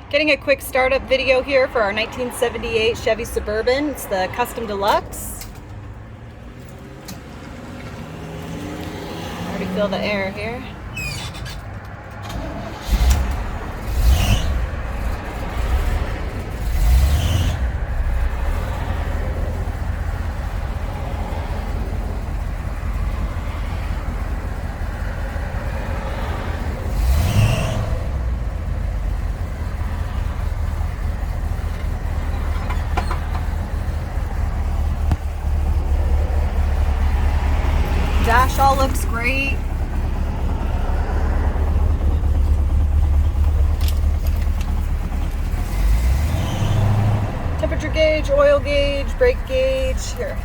Getting a quick startup video here for our 1978 Chevy Suburban. It's the Custom Deluxe. Already feel the air here. Dash all looks great. Temperature gauge, oil gauge, brake gauge. Here.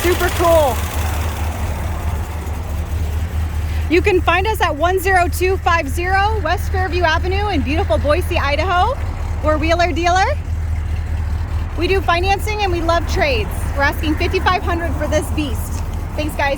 Super cool. You can find us at 10250 West Fairview Avenue in beautiful Boise, Idaho. We're a Wheeler dealer. We do financing and we love trades. We're asking $5,500 for this beast. Thanks, guys.